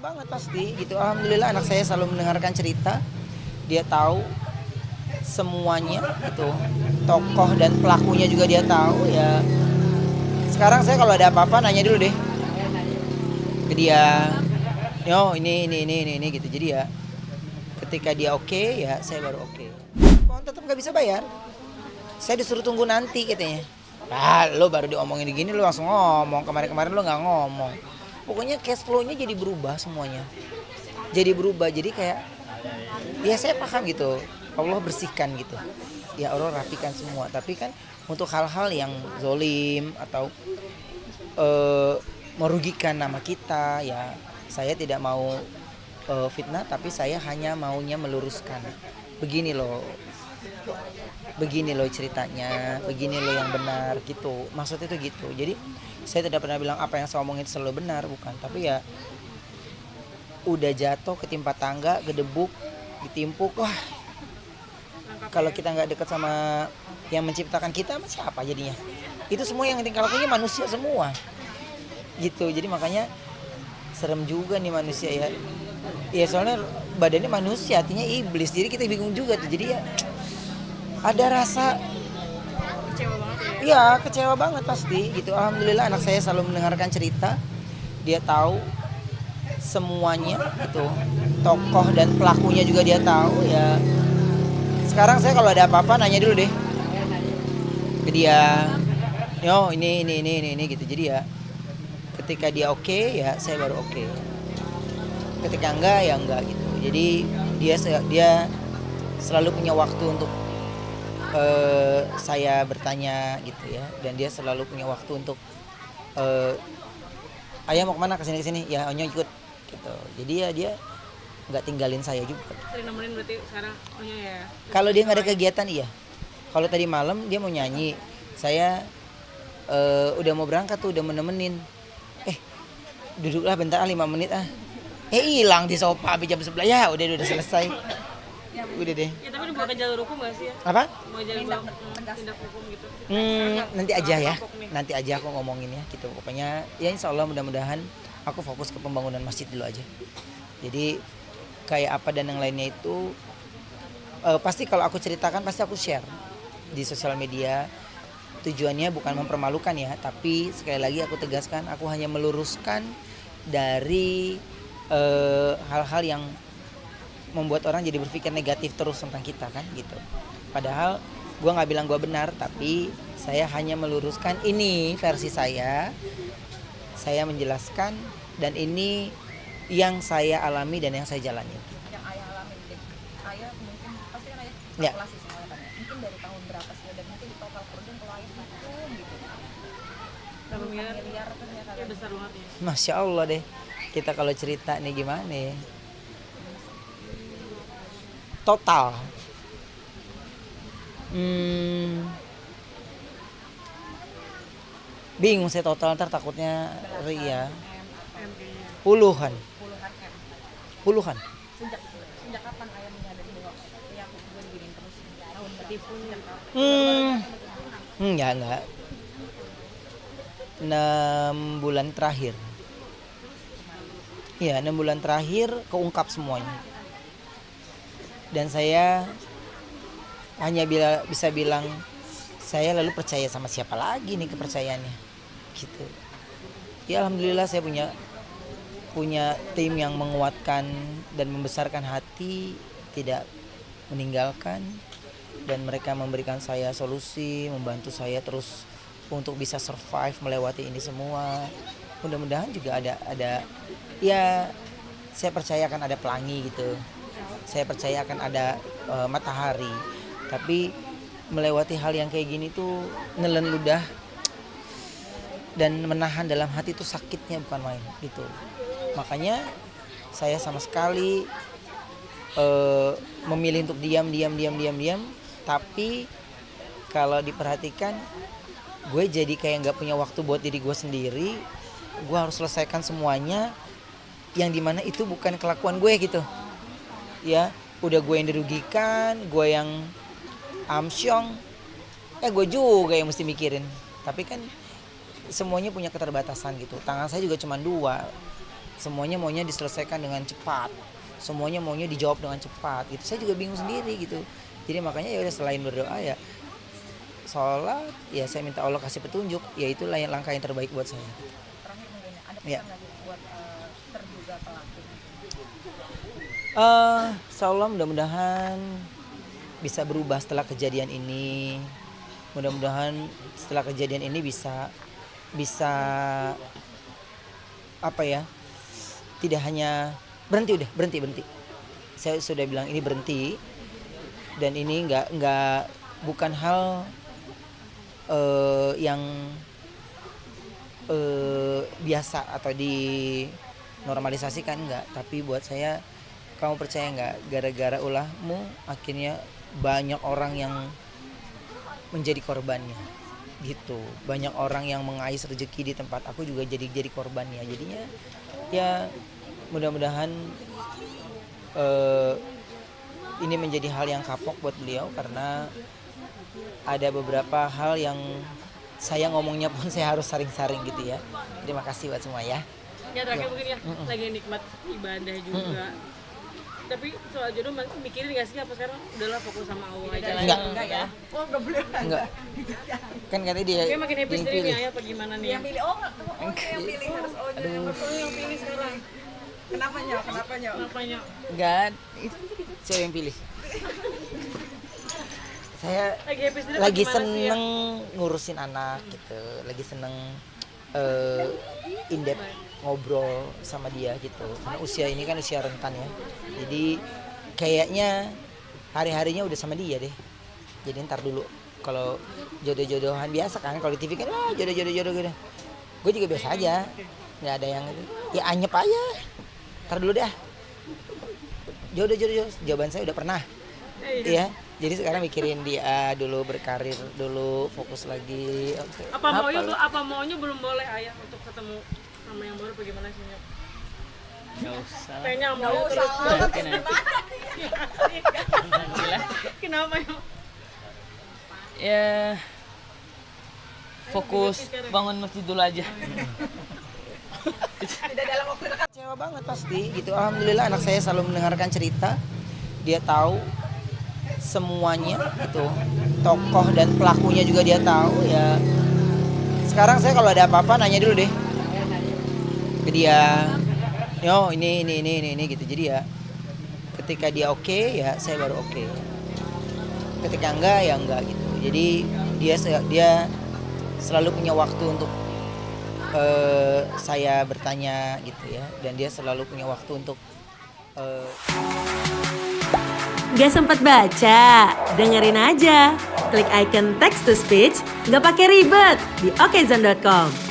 banget pasti gitu. Alhamdulillah anak saya selalu mendengarkan cerita. Dia tahu semuanya gitu. Tokoh dan pelakunya juga dia tahu ya. Sekarang saya kalau ada apa-apa nanya dulu deh ke dia. Yo, ini gitu. Jadi ya ketika dia oke, ya saya baru oke. Pohon tetap nggak bisa bayar. Saya disuruh tunggu nanti katanya. Ah, lo baru diomongin gini lo langsung ngomong. Kemarin-kemarin lo nggak ngomong. Pokoknya cash flow-nya jadi berubah semuanya. Jadi berubah. Jadi kayak ya saya paham gitu. Allah bersihkan gitu. Ya Allah rapikan semua. Tapi kan untuk hal-hal yang zolim atau merugikan nama kita, ya saya tidak mau fitnah, tapi saya hanya maunya meluruskan. Begini loh, begini loh ceritanya, begini loh yang benar gitu. Maksudnya itu gitu. Jadi saya tidak pernah bilang apa yang saya omongin itu selalu benar, bukan. Tapi ya udah jatuh ketimpa tangga, gedebuk, ditimpuk, wah. Kalau kita nggak dekat sama yang menciptakan kita, siapa jadinya? Itu semua yang tinggal lakunya manusia semua, gitu. Jadi makanya serem juga nih manusia ya. Ya soalnya badannya manusia, artinya iblis. Jadi kita bingung juga tuh. Jadi ya ada rasa Kecewa banget ya. iya kecewa banget pasti gitu. Alhamdulillah anak saya selalu mendengarkan cerita. Dia tahu semuanya gitu. Tokoh dan pelakunya juga dia tahu ya. Sekarang saya kalau ada apa-apa nanya dulu deh ke dia. Yo, ini gitu. Jadi ya ketika dia oke, ya saya baru oke. Ketika enggak ya enggak gitu. Jadi dia selalu punya waktu untuk saya bertanya gitu ya, dan dia selalu punya waktu untuk ayah mau kemana, kesini ya Onyo ikut gitu. Jadi ya dia nggak tinggalin saya juga. Sering nemenin berarti sekarang ya. Kalau dia nggak ada kegiatan iya. Kalau tadi malam dia mau nyanyi, saya udah mau berangkat tuh, udah mau nemenin. Duduklah bentar 5 menit ah. Hilang di sofa habis jam 11 ya udah selesai. Udah deh. Ya tapi bukan jalur hukum gak sih ya? Apa? Mau jalur tindak hukum gitu. Nanti aja ya. Nanti aja aku ngomongin ya gitu. Pokoknya ya insya Allah mudah-mudahan aku fokus ke pembangunan masjid dulu aja. Jadi kayak apa dan yang lainnya itu pasti kalau aku ceritakan pasti aku share di sosial media. Tujuannya bukan mempermalukan ya, tapi sekali lagi aku tegaskan aku hanya meluruskan dari hal-hal yang membuat orang jadi berpikir negatif terus tentang kita kan gitu. Padahal gue nggak bilang gue benar, tapi saya hanya meluruskan ini versi saya menjelaskan, dan ini yang saya alami dan yang saya jalani. Yang ayah alami, ayah mungkin pasti kan ayah Ya. kalkulasi semuanya kan ya. Mungkin dari tahun berapa sih, dan mungkin di total kerugian kalau ayah hitung gitu Berapa miliar? miliar ternyata Ya besar banget ya. Masya Allah deh, kita kalau cerita nih gimana ya, total bingung saya total, ntar takutnya ria. M kayaknya. Puluhan puluhan M. puluhan sejak sejak kapan ayah menyadari bahwa ya aku gue diginiin terus, tahun berapa Tipu. sejak kapan? enggak 6 bulan terakhir. Iya, 6 bulan terakhir keungkap semuanya. Dan saya hanya bisa bilang, saya lalu percaya sama siapa lagi nih kepercayaannya gitu. Ya alhamdulillah saya punya tim yang menguatkan dan membesarkan hati, tidak meninggalkan, dan mereka memberikan saya solusi, membantu saya terus untuk bisa survive melewati ini semua. Mudah-mudahan juga ada ya, saya percaya akan ada pelangi gitu. Saya percaya akan ada matahari. Tapi melewati hal yang kayak gini tuh nelen ludah dan menahan dalam hati tuh sakitnya bukan main gitu. Makanya saya sama sekali memilih untuk diam. Tapi kalau diperhatikan, gue jadi kayak nggak punya waktu buat diri gue sendiri. Gue harus selesaikan semuanya, yang dimana itu bukan kelakuan gue gitu. Ya, udah gue yang dirugikan, gue yang amsyong, gue juga yang mesti mikirin. Tapi kan semuanya punya keterbatasan gitu. Tangan saya juga cuma 2. semuanya maunya diselesaikan dengan cepat, semuanya maunya dijawab dengan cepat gitu. Saya juga bingung sendiri gitu. Jadi makanya ya udah, selain berdoa ya sholat, ya saya minta Allah kasih petunjuk, ya itulah yang langkah yang terbaik buat saya. Terakhir mungkin ya, ada Ya. pesan lagi buat terduga pelaku. Insyaallah mudah-mudahan bisa berubah setelah kejadian ini. Mudah-mudahan setelah kejadian ini bisa apa ya? Tidak hanya berhenti. Saya sudah bilang ini berhenti, dan ini bukan hal yang biasa atau dinormalisasikan, enggak. Tapi buat saya, kamu percaya nggak, gara-gara ulahmu akhirnya banyak orang yang menjadi korbannya gitu. Banyak orang yang mengais rezeki di tempat aku juga jadi korbannya. Jadinya ya mudah-mudahan ini menjadi hal yang kapok buat beliau, karena ada beberapa hal yang saya ngomongnya pun saya harus saring-saring gitu ya. Terima kasih buat semua ya. Ya terakhir mungkin ya, lagi nikmat ibadah juga. Tapi soal jodoh mikirin gak sih apa sekarang? Udahlah fokus sama Allah aja lah. Enggak ya. Oh, enggak boleh. Enggak. Kan katanya dia Kayak makin happy yang sendiri pilih. nih, apa gimana nih? Yang pilih yang pilih harus Yang pilih sekarang. Kenapanya? Apanya? Enggak, itu saya yang pilih. Saya Lagi happy sendiri apa lagi gimana sih ya? seneng ngurusin anak gitu, lagi seneng in-depth ngobrol sama dia gitu. Karena usia ini kan usia rentan ya. Jadi kayaknya hari-harinya udah sama dia deh. Jadi ntar dulu, kalau jodoh-jodohan biasa kan, kalau di TV kan jodoh gitu. Gue juga biasa aja, nggak ada yang itu. Ya anyep aja. Ntar dulu dah. Jodoh. Jawaban saya udah pernah. Iya. Jadi sekarang mikirin dia dulu, berkarir dulu, fokus lagi. Oke. Apa maunya belum boleh ayah untuk ketemu sama yang baru, bagaimana sih? Nggak usah lah. Kayaknya mau terus. Oke, nanti. Alhamdulillah. Kenapa ya? Ya fokus bangun masjid dulu aja. Kecewa banget pasti gitu. Alhamdulillah anak saya selalu mendengarkan cerita. Dia tahu semuanya gitu. Tokoh dan pelakunya juga dia tahu ya. Sekarang saya kalau ada apa-apa nanya dulu deh ke dia. Yo, ini gitu. Jadi ya ketika dia oke, ya saya baru oke. Ketika enggak ya enggak gitu. Jadi dia selalu punya waktu untuk saya bertanya gitu ya, dan dia selalu punya waktu untuk Gak sempat baca? Dengerin aja. Klik icon text to speech, gak pakai ribet di okezone.com.